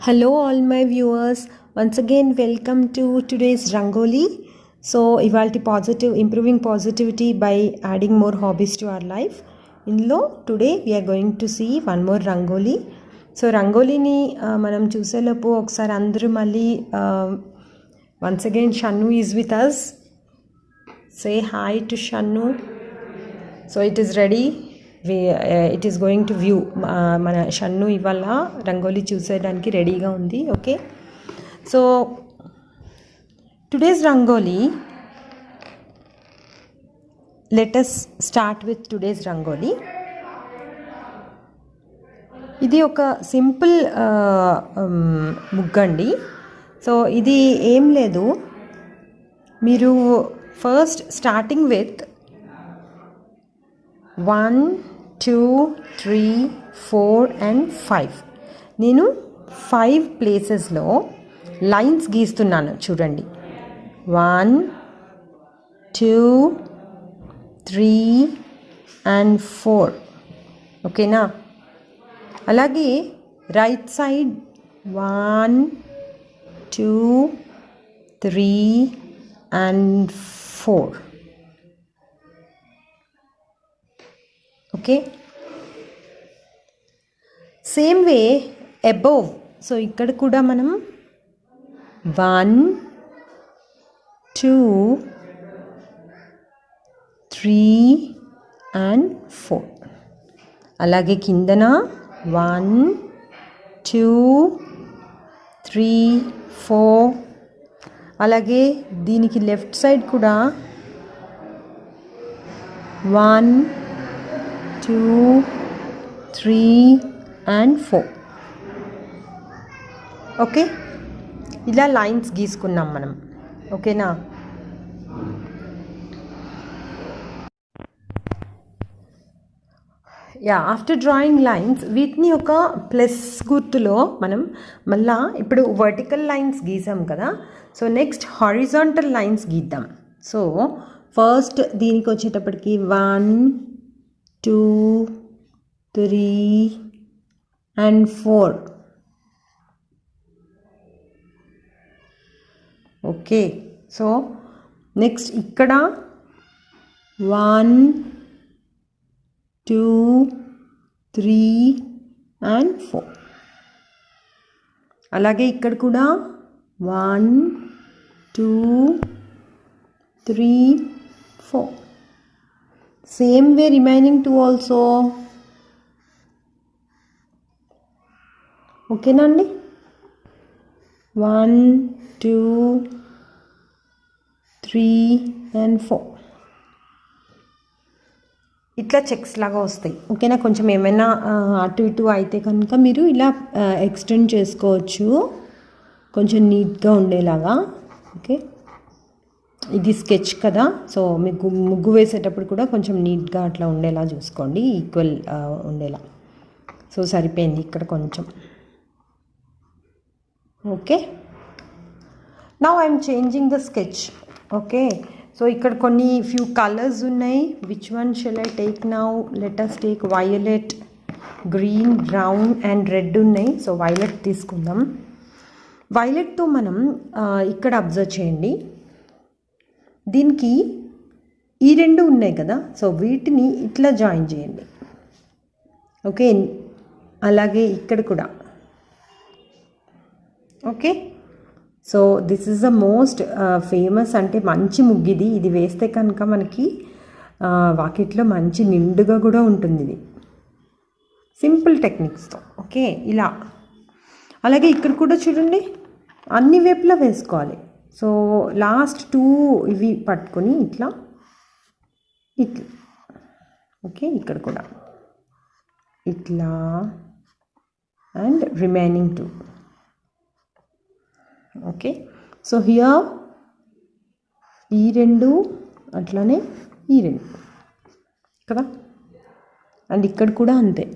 Hello, all my viewers. Once again, welcome to today's Rangoli. So, ivalti positive, improving positivity by adding more hobbies to our life. In lo, today we are going to see one more Rangoli. So, Rangolini manam చూసేలోపు ఒకసారి అందరూ మళ్ళీ once again Shannu is with us. Say hi to Shannu. So, it is ready. It is going to view మన షన్ను ఇవాళ రంగోలీ చూసేయడానికి రెడీగా ఉంది. Okay, so today's rangoli, let us start with today's rangoli. ఇది ఒక simple ముగ్గండి. So ఇది ఏం లేదు, మీరు ఫస్ట్ స్టార్టింగ్ విత్ 1, 2, 3, 4 and 5. నేను 5 ప్లేసెస్లో లైన్స్ గీస్తున్నాను చూడండి. 1, 2, 3 and 4. ఓకేనా? అలాగే right side 1, 2, 3 and 4. Okay, same way above. So ఇక్కడ కూడా మనం 1, 2, 3 and 4. అలాగే కిందన 1, 2, 3, 4. అలాగే దీనికి లెఫ్ట్ సైడ్ కూడా 1, 2, 3 and 4. ఓకే, ఇలా లైన్స్ గీసుకున్నాం మనం. ఓకేనా? యా, ఆఫ్టర్ డ్రాయింగ్ లైన్స్ వీటిని ఒక ప్లస్ గుర్తులో మనం మళ్ళా ఇప్పుడు వర్టికల్ లైన్స్ గీసాం కదా. సో నెక్స్ట్ హారిజాంటల్ లైన్స్ గీద్దాం. సో ఫస్ట్ దీనికి వచ్చేటప్పటికి 1, 2, 3 and 4. ఓకే, సో నెక్స్ట్ ఇక్కడ 1, 2, 3 and 4. అలాగే ఇక్కడ కూడా 1, 2, 3, 4. Same way remaining 2 also. Okay nandi? 1, 2, 3 and 4. ఇట్లా చెక్స్ లాగా వస్తాయి. ఓకేనా? కొంచెం ఏమైనా అటు ఇటు అయితే కనుక మీరు ఇలా ఎక్స్టెండ్ చేసుకోవచ్చు కొంచెం నీట్గా ఉండేలాగా. ఓకే, ఇది స్కెచ్ కదా, సో మీకు ముగ్గు వేసేటప్పుడు కూడా కొంచెం నీట్గా అట్లా ఉండేలా చూసుకోండి, ఈక్వల్ ఉండేలా. సో సరిపోయింది ఇక్కడ కొంచెం. Okay, now I'm changing the sketch. Okay, so ఇక్కడ కొన్ని ఫ్యూ కలర్స్ ఉన్నాయి. Which one shall I take now? Let us take violet, green, brown and red ఉన్నాయి. సో వైలెట్ తీసుకుందాం. వైలెట్తో మనం ఇక్కడ అబ్జర్వ్ చేయండి, దీనికి ఈ రెండు ఉన్నాయి కదా, సో వీటిని ఇట్లా జాయిన్ చేయండి. ఓకే, అలాగే ఇక్కడ కూడా. Okay, so this is the most famous, అంటే మంచి ముగ్గిది. ఇది వేస్తే కనుక మనకి వాకిట్లో మంచి నిండుగా కూడా ఉంటుంది ఇది, సింపుల్ టెక్నిక్స్తో. ఓకే, ఇలా. అలాగే ఇక్కడ కూడా చూడండి, అన్ని వైపులా వేసుకోవాలి. సో లాస్ట్ 2 ఇవి పట్టుకొని ఇట్లా ఇట్లా. ఓకే, ఇక్కడ కూడా ఇట్లా and remaining 2. Okay, so here ఈ రెండు, అట్లానే ఈ రెండు కదా, అండ్ ఇక్కడ కూడా అంతే.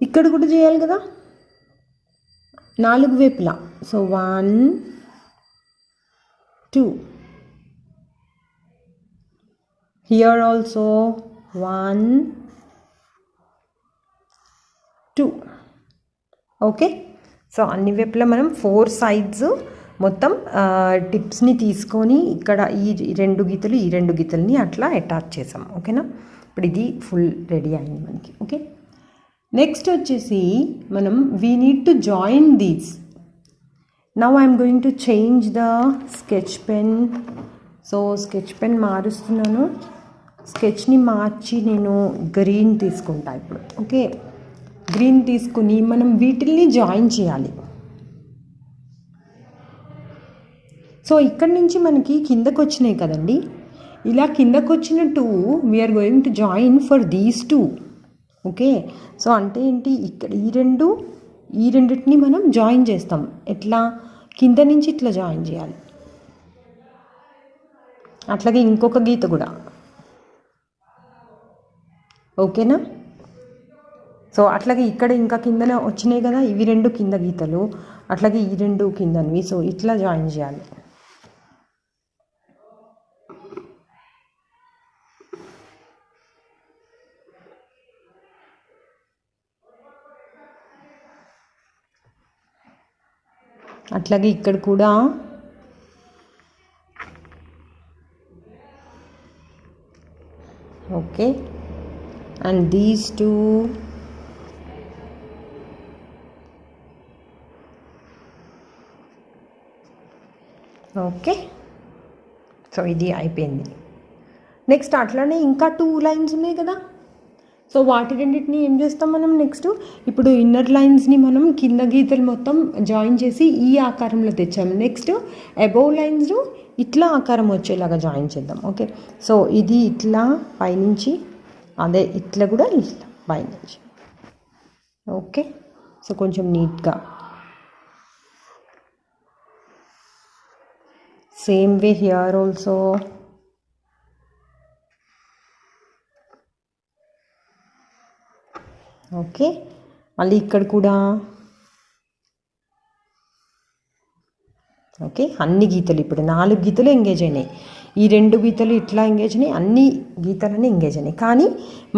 ఇక్కడ కూడా చేయాలి కదా 4 వైపులా. So 1, 2 here also 1 2. Okay, so అన్ని వైపులా మనం 4 sides మొత్తం టిప్స్ని తీసుకొని ఇక్కడ ఈ 2 గీతలు ఈ 2 గీతల్ని అట్లా అటాచ్ చేసాం. ఓకేనా, ఇప్పుడు ఇది ఫుల్ రెడీ అయింది మనకి. ఓకే, నెక్స్ట్ వచ్చేసి మనం we need to join these. Now I'm going to change the sketch pen. So sketch pen మారుస్తున్నాను. స్కెచ్ని మార్చి నేను గ్రీన్ తీసుకుంటా ఇప్పుడు. ఓకే, గ్రీన్ తీసుకుని మనం వీటిల్ని జాయిన్ చేయాలి. సో ఇక్కడి నుంచి మనకి కిందకు వచ్చినాయి కదండి, ఇలా కిందకు వచ్చిన 2 we're going to join for these 2. Okay, so అంటే ఏంటి, ఇక్కడ ఈ రెండింటిని మనం జాయిన్ చేస్తాం. ఎట్లా, కింద నుంచి ఇట్లా జాయిన్ చేయాలి. అట్లాగే ఇంకొక గీత కూడా. ఓకేనా, సో అట్లాగే ఇక్కడ ఇంకా కిందన వచ్చినాయి కదా, ఇవి 2 కింద గీతలు, అట్లాగే ఈ 2 కిందనివి. సో ఇట్లా జాయిన్ చేయాలి. అట్లాగే ఇక్కడ కూడా okay, and these 2. Okay, so ఇది అయిపోయింది. నెక్స్ట్ అట్లానే ఇంకా 2 lines ఉన్నాయి కదా, సో వాటి రెండింటిని ఏం చేస్తాం మనం నెక్స్ట్. ఇప్పుడు ఇన్నర్ లైన్స్ని మనం కింద గీతలు మొత్తం జాయిన్ చేసి ఈ ఆకారంలో తెచ్చాము. నెక్స్ట్ అబోవ్ లైన్స్ ఇట్లా ఆకారం వచ్చేలాగా జాయిన్ చేద్దాం. ఓకే, సో ఇది ఇట్లా పైనుంచి, అదే ఇట్లా కూడా ఇట్లా పైనుంచి. ఓకే, సో కొంచెం నీట్గా. Same way here also. Okay, మళ్ళీ ఇక్కడ కూడా. ఓకే, అన్ని గీతలు ఇప్పుడు 4 గీతలు ఎంగేజ్ అయినాయి. ఈ 2 గీతలు ఇట్లా ఎంగేజ్ అయినాయి, అన్ని గీతలని ఎంగేజ్ అయినాయి. కానీ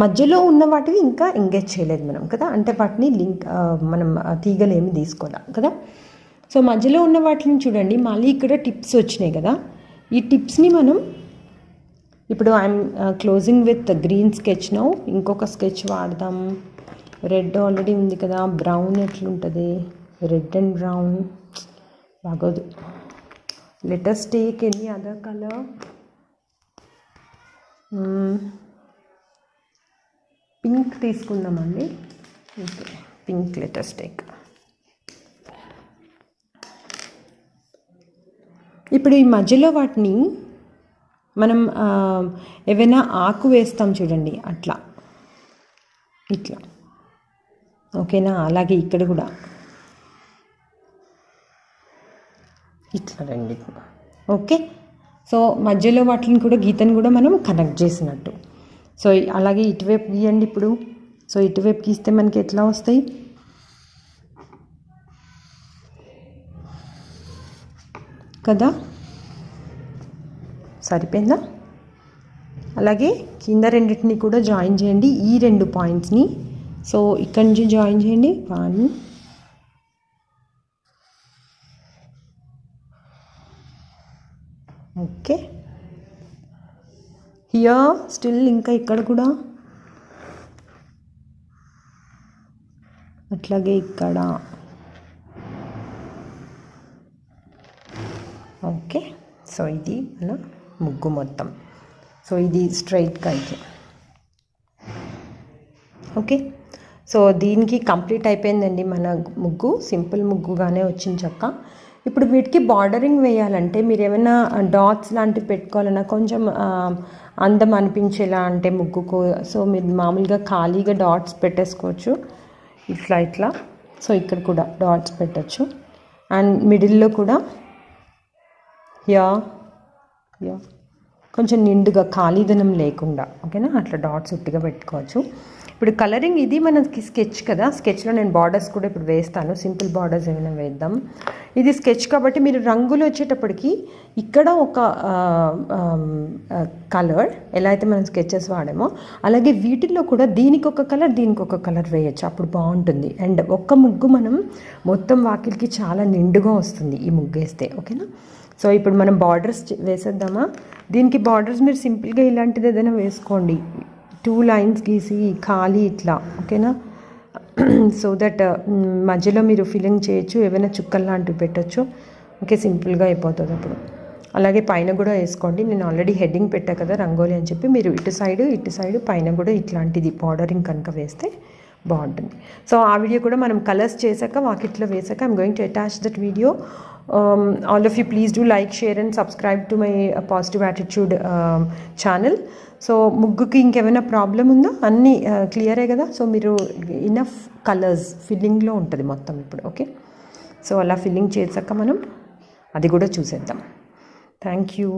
మధ్యలో ఉన్న వాటివి ఇంకా ఎంగేజ్ చేయలేదు మనం కదా, అంటే వాటిని లింక్ మనం తీగలు ఏమి తీసుకోవాలి కదా. సో మధ్యలో ఉన్న వాటిని చూడండి, మళ్ళీ ఇక్కడ టిప్స్ వచ్చినాయి కదా, ఈ టిప్స్ని మనం ఇప్పుడు I'm closing with green sketch now. ఇంకొక స్కెచ్ వాడదాం. రెడ్ ఆల్రెడీ ఉంది కదా, బ్రౌన్ ఎట్లుంటుంది, రెడ్ అండ్ బ్రౌన్ బాగోదు. Let us take any other colour. Pink తీసుకుందామండి. Okay, pink let us take. ఇప్పుడు ఈ మధ్యలో వాటిని మనం ఏవైనా ఆకు వేస్తాం చూడండి, అట్లా ఇట్లా. ఓకేనా, అలాగే ఇక్కడ కూడా ఇట్లా రండి. ఓకే, సో మధ్యలో వాటిని కూడా గీతను కూడా మనం కనెక్ట్ చేసినట్టు. సో అలాగే ఇటువైపు గీయండి ఇప్పుడు. సో ఇటువైపు గీస్తే మనకి ఎట్లా వస్తాయి కదా, సరిపోయిందా. అలాగే కింద రెండింటిని కూడా జాయిన్ చేయండి, ఈ 2 పాయింట్స్ని. సో ఇక్కడి నుంచి జాయిన్ చేయండి. 1 ఓకే, హియర్ స్టిల్ ఇంకా ఇక్కడ కూడా, అట్లాగే ఇక్కడ. ఓకే, సో ఇది మన ముగ్గు మొత్తం. సో ఇది స్ట్రైట్గా అయితే. ఓకే, సో దీనికి కంప్లీట్ అయిపోయిందండి మన ముగ్గు. సింపుల్ ముగ్గుగానే వచ్చింది చక్క. ఇప్పుడు వీటికి బార్డరింగ్ వేయాలంటే మీరు ఏమైనా డాట్స్ లాంటివి పెట్టుకోవాలన్నా కొంచెం అందం అనిపించేలా అంటే ముగ్గుకు, సో మీరు మామూలుగా ఖాళీగా డాట్స్ పెట్టేసుకోవచ్చు ఇట్లా ఇట్లా. సో ఇక్కడ కూడా డాట్స్ పెట్టచ్చు. అండ్ మిడిల్లో కూడా యా కొంచెం నిండుగా ఖాళీదనం లేకుండా, ఓకేనా, అట్లా డాట్స్ ఉట్టిగా పెట్టుకోవచ్చు. ఇప్పుడు కలరింగ్ ఇది మనకి స్కెచ్ కదా, స్కెచ్లో నేను బార్డర్స్ కూడా ఇప్పుడు వేస్తాను, సింపుల్ బార్డర్స్ ఏమైనా వేద్దాం. ఇది స్కెచ్ కాబట్టి మీరు రంగులు వచ్చేటప్పటికి ఇక్కడ ఒక కలర్ ఎలా అయితే మనం స్కెచెస్ వాడామో అలాగే వీటిల్లో కూడా దీనికి ఒక కలర్ దీనికి ఒక కలర్ వేయచ్చు, అప్పుడు బాగుంటుంది. అండ్ ఒక్క ముగ్గు మనం మొత్తం వాకిలికి చాలా నిండుగా వస్తుంది ఈ ముగ్గు వేస్తే. ఓకేనా? సో ఇప్పుడు మనం బార్డర్స్ వేసేద్దామా. దీనికి బార్డర్స్ మీరు సింపుల్గా ఇలాంటిది ఏదైనా వేసుకోండి, 2 లైన్స్ గీసి ఖాళీ ఇట్లా. ఓకేనా? సో దట్ మధ్యలో మీరు ఫిల్లింగ్ చేయొచ్చు, ఏమైనా చుక్కలు లాంటివి పెట్టచ్చు. ఓకే, సింపుల్గా అయిపోతుంది అప్పుడు. అలాగే పైన కూడా వేసుకోండి, నేను ఆల్రెడీ హెడ్డింగ్ పెట్టా కదా రంగోలీ అని చెప్పి, మీరు ఇటు సైడ్ పైన కూడా ఇట్లాంటిది బార్డరింగ్ కనుక వేస్తే బాగుంటుంది. సో ఆ వీడియో కూడా మనం కలర్స్ చేశాక వాకిట్లో వేసాక I'm going to attach that video. All of you please do like, share and subscribe to my positive attitude channel. So ముగ్గుకి ఇంకేమైనా ప్రాబ్లం ఉందా? అన్నీ క్లియరే కదా. సో మీరు ఇనఫ్ కలర్స్ ఫిల్లింగ్లో ఉంటుంది మొత్తం ఇప్పుడు. ఓకే, సో అలా ఫిల్లింగ్ చేసాక మనం అది కూడా చూసేద్దాం. Thank you.